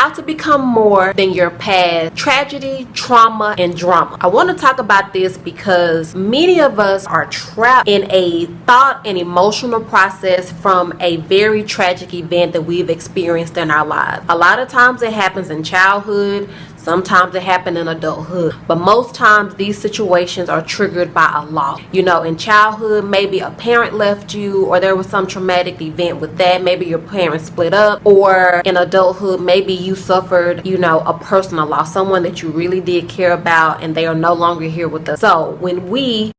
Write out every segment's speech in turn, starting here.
how to become more than your past tragedy, trauma, and drama. I want to talk about this because many of us are trapped in a thought and emotional process from a very tragic event that we've experienced in our lives. A lot of times it happens in childhood. Sometimes it happens in adulthood, but most times these situations are triggered by a loss. You know, in childhood, maybe a parent left you, or there was some traumatic event with that. Maybe your parents split up, or in adulthood, maybe you suffered, you know, a personal loss, someone that you really did care about, and they are no longer here with us. So when we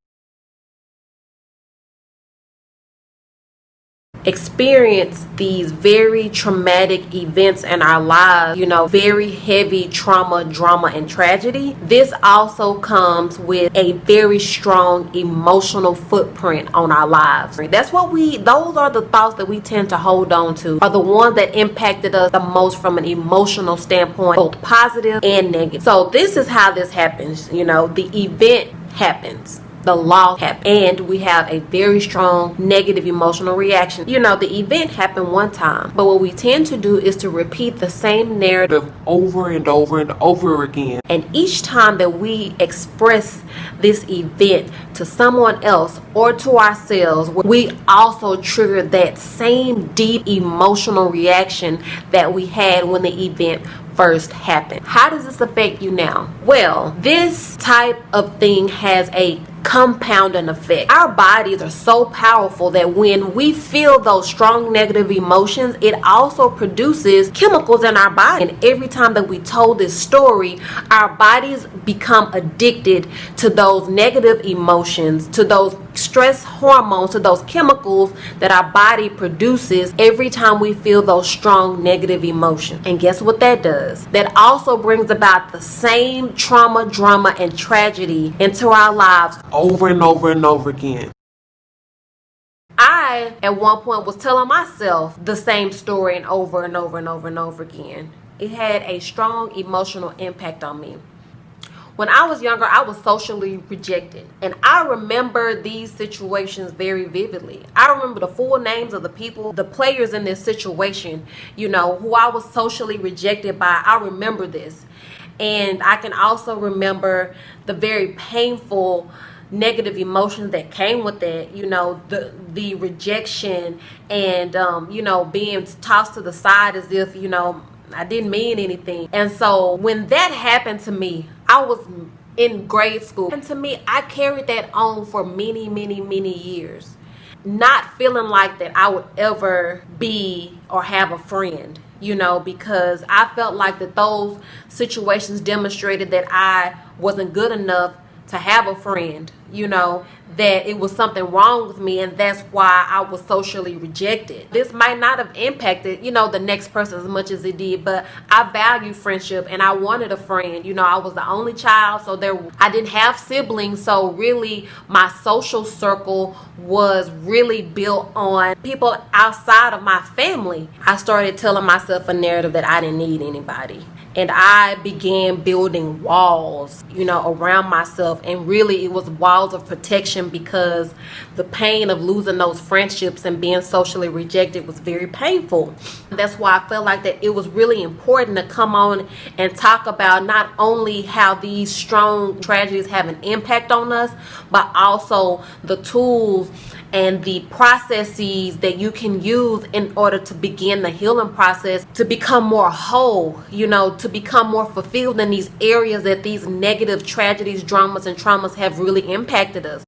experience these very traumatic events in our lives, you know, very heavy trauma, drama, and tragedy, this also comes with a very strong emotional footprint on our lives. Those are the thoughts that we tend to hold on to, are the ones that impacted us the most from an emotional standpoint, both positive and negative. So this is how this happens. You know, the event happens, the loss happened, and we have a very strong negative emotional reaction. You know, the event happened one time, but what we tend to do is to repeat the same narrative over and over and over again. And each time that we express this event to someone else or to ourselves, we also trigger that same deep emotional reaction that we had when the event first happened. How does this affect you now? Well, this type of thing has a compounding effect. Our bodies are so powerful that when we feel those strong negative emotions, it also produces chemicals in our body. And every time that we told this story, our bodies become addicted to those negative emotions, to those stress hormones, to those chemicals that our body produces every time we feel those strong negative emotions. And guess what that does? That also brings about the same trauma, drama, and tragedy into our lives over and over and over again. I, at one point, was telling myself the same story and over and over and over and over again. It had a strong emotional impact on me. When I was younger, I was socially rejected. And I remember these situations very vividly. I remember the full names of the people, the players in this situation, you know, who I was socially rejected by. I remember this. And I can also remember the very painful negative emotions that came with that, you know, the rejection and, you know, being tossed to the side as if, you know, I didn't mean anything. And so when that happened to me, I was in grade school. And to me, I carried that on for many, many, many years. Not feeling like that I would ever be or have a friend, you know, because I felt like that those situations demonstrated that I wasn't good enough to have a friend, you know, that it was something wrong with me, and that's why I was socially rejected. This might not have impacted, you know, the next person as much as it did, but I value friendship and I wanted a friend. You know, I was the only child, so I didn't have siblings, so really my social circle was really built on people outside of my family. I started telling myself a narrative that I didn't need anybody. And I began building walls, you know, around myself. And really it was walls of protection because the pain of losing those friendships and being socially rejected was very painful. That's why I felt like that it was really important to come on and talk about not only how these strong tragedies have an impact on us, but also the tools and the processes that you can use in order to begin the healing process, to become more whole, you know, to become more fulfilled in these areas that these negative tragedies, dramas, and traumas have really impacted us.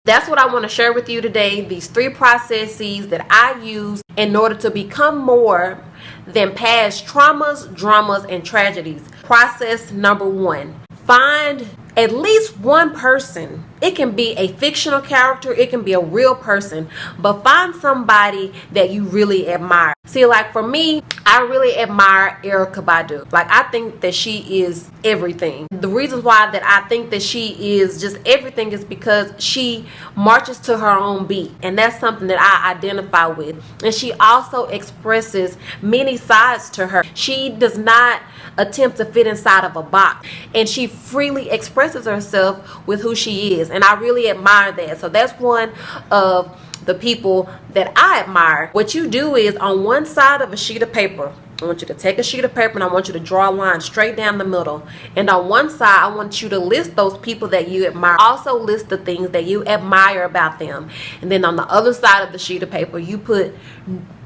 That's what I want to share with you today, these 3 processes that I use in order to become more than past traumas, dramas, and tragedies. Process number 1. Find at least one person. It can be a fictional character, it can be a real person, but find somebody that you really admire. See, like for me, I really admire Erykah Badu. Like, I think that she is everything. The reasons why that I think that she is just everything is because she marches to her own beat, and that's something that I identify with. And she also expresses many sides to her. She does not attempt to fit inside of a box, and she freely expresses herself with who she is, and I really admire that. So that's one of the people that I admire. What you do is, on one side of a sheet of paper, I want you to take a sheet of paper and I want you to draw a line straight down the middle. And on one side, I want you to list those people that you admire. Also list the things that you admire about them. And then on the other side of the sheet of paper, you put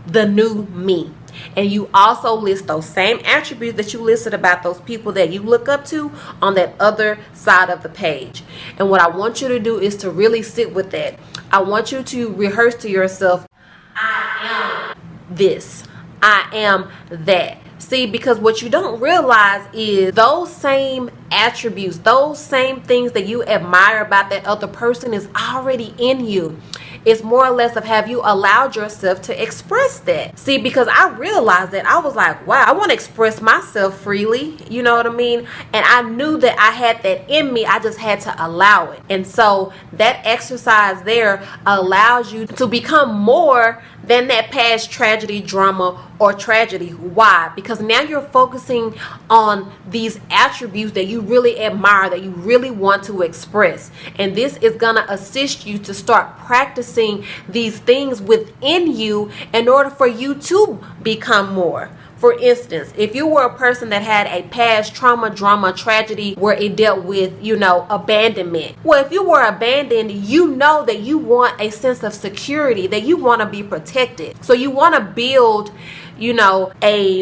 the new me. And you also list those same attributes that you listed about those people that you look up to on that other side of the page. And what I want you to do is to really sit with that. I want you to rehearse to yourself, I am this. I am that. See, because what you don't realize is those same attributes, those same things that you admire about that other person is already in you. It's more or less of, have you allowed yourself to express that? See, because I realized that I was like, wow, I want to express myself freely. You know what I mean? And I knew that I had that in me. I just had to allow it. And so that exercise there allows you to become more than that past tragedy, drama, or tragedy. Why? Because now you're focusing on these attributes that you really admire, that you really want to express. And this is going to assist you to start practicing these things within you in order for you to become more. For instance, if you were a person that had a past trauma, drama, tragedy where it dealt with, abandonment. Well, if you were abandoned, you know that you want a sense of security, that you want to be protected. So you want to build an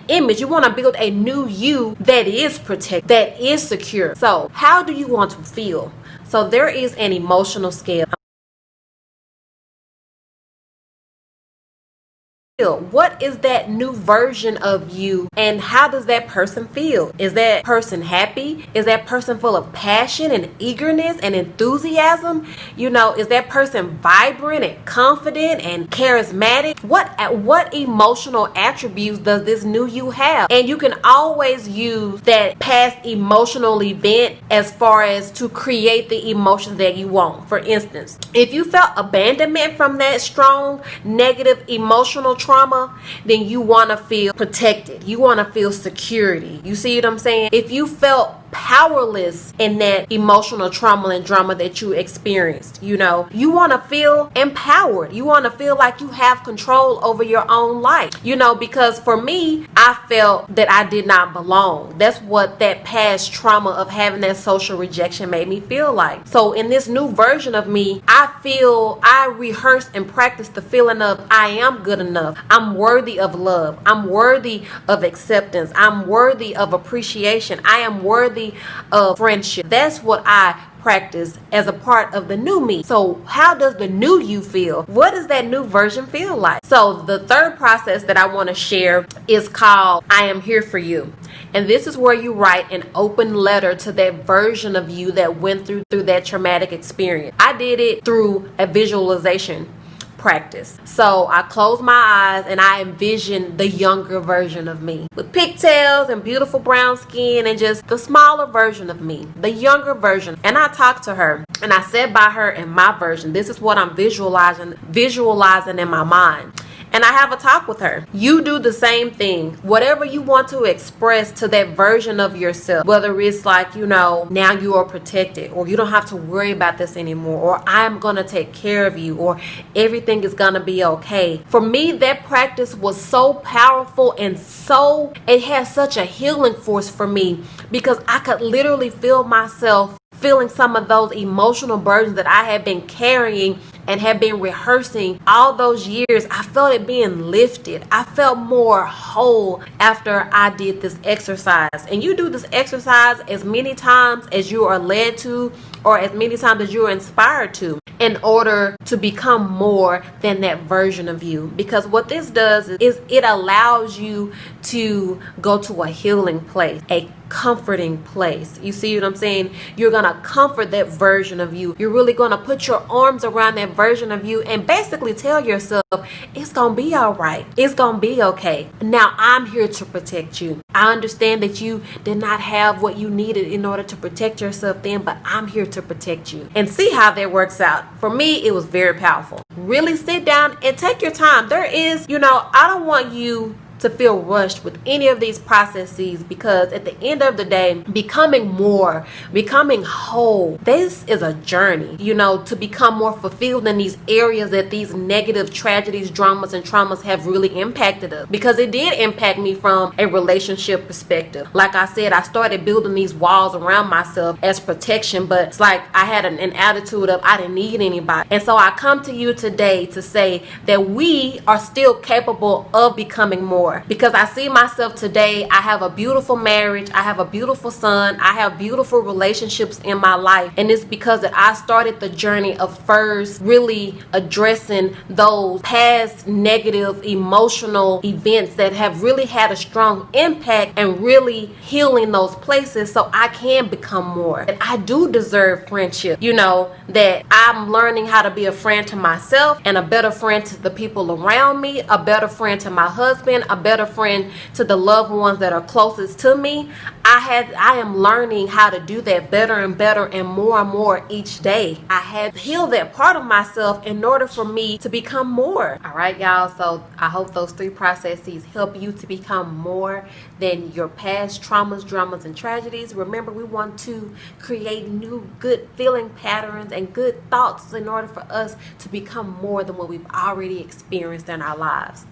image. You want to build a new you that is protected, that is secure. So how do you want to feel? So there is an emotional scale. What is that new version of you, and how does that person feel? Is that person happy? Is that person full of passion and eagerness and enthusiasm? Is that person vibrant and confident and charismatic? What emotional attributes does this new you have? And you can always use that past emotional event as far as to create the emotions that you want. For instance, if you felt abandonment from that strong negative emotional trauma, then you want to feel protected. You want to feel security. You see what I'm saying? If you felt powerless in that emotional trauma and drama that you experienced, you want to feel empowered. You want to feel like you have control over your own life, because for me, I felt that I did not belong. That's what that past trauma of having that social rejection made me feel like. So in this new version of me, I rehearse and practice the feeling of, I am good enough. I'm worthy of love. I'm worthy of acceptance. I'm worthy of appreciation. I am worthy of friendship. That's what I practice as a part of the new me. So how does the new you feel? What does that new version feel like? So the third process that I want to share is called I am here for you. And this is where you write an open letter to that version of you that went through that traumatic experience. I did it through a visualization practice. So I close my eyes and I envision the younger version of me with pigtails and beautiful brown skin, and just the smaller version of me, the younger version. And I talked to her and I said by her in my version, this is what I'm visualizing in my mind. And I have a talk with her. You do the same thing. Whatever you want to express to that version of yourself, whether it's like, now you are protected, or you don't have to worry about this anymore, or I'm going to take care of you, or everything is going to be okay. For me, that practice was so powerful, and it has such a healing force for me, because I could literally feel myself feeling some of those emotional burdens that I had been carrying and have been rehearsing all those years. I felt it being lifted. I felt more whole after I did this exercise. And you do this exercise as many times as you are led to, or as many times as you are inspired to, in order to become more than that version of you. Because what this does is it allows you to go to a healing place, a comforting place. You see what I'm saying? You're going to comfort that version of you. You're really going to put your arms around that version of you and basically tell yourself, it's going to be all right. It's going to be okay. Now I'm here to protect you. I understand that you did not have what you needed in order to protect yourself then, but I'm here to protect you. And see how that works out. For me, it was very powerful. Really sit down and take your time. There is, I don't want you to feel rushed with any of these processes, because at the end of the day, becoming more, becoming whole, this is a journey, you know, to become more fulfilled in these areas that these negative tragedies, dramas, and traumas have really impacted us. Because it did impact me from a relationship perspective. Like I said, I started building these walls around myself as protection, but it's like I had an attitude of I didn't need anybody. And so I come to you today to say that we are still capable of becoming more. Because I see myself today, I have a beautiful marriage, I have a beautiful son, I have beautiful relationships in my life. And it's because that I started the journey of first really addressing those past negative emotional events that have really had a strong impact, and really healing those places so I can become more. And I do deserve friendship, you know, that I'm learning how to be a friend to myself and a better friend to the people around me, a better friend to my husband, a better friend to the loved ones that are closest to me. I am learning how to do that better and better and more each day. I had to heal that part of myself in order for me to become more. All right, y'all. So I hope those 3 processes help you to become more than your past traumas, dramas, and tragedies. Remember, we want to create new good feeling patterns and good thoughts in order for us to become more than what we've already experienced in our lives.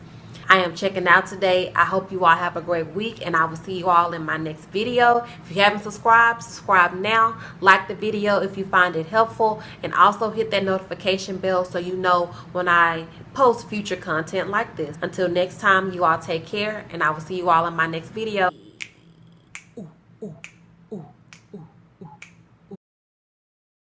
I am checking out today. I hope you all have a great week, and I will see you all in my next video. If you haven't subscribed, subscribe now. Like the video if you find it helpful, and also hit that notification bell so you know when I post future content like this. Until next time, you all take care, and I will see you all in my next video. Ooh, ooh.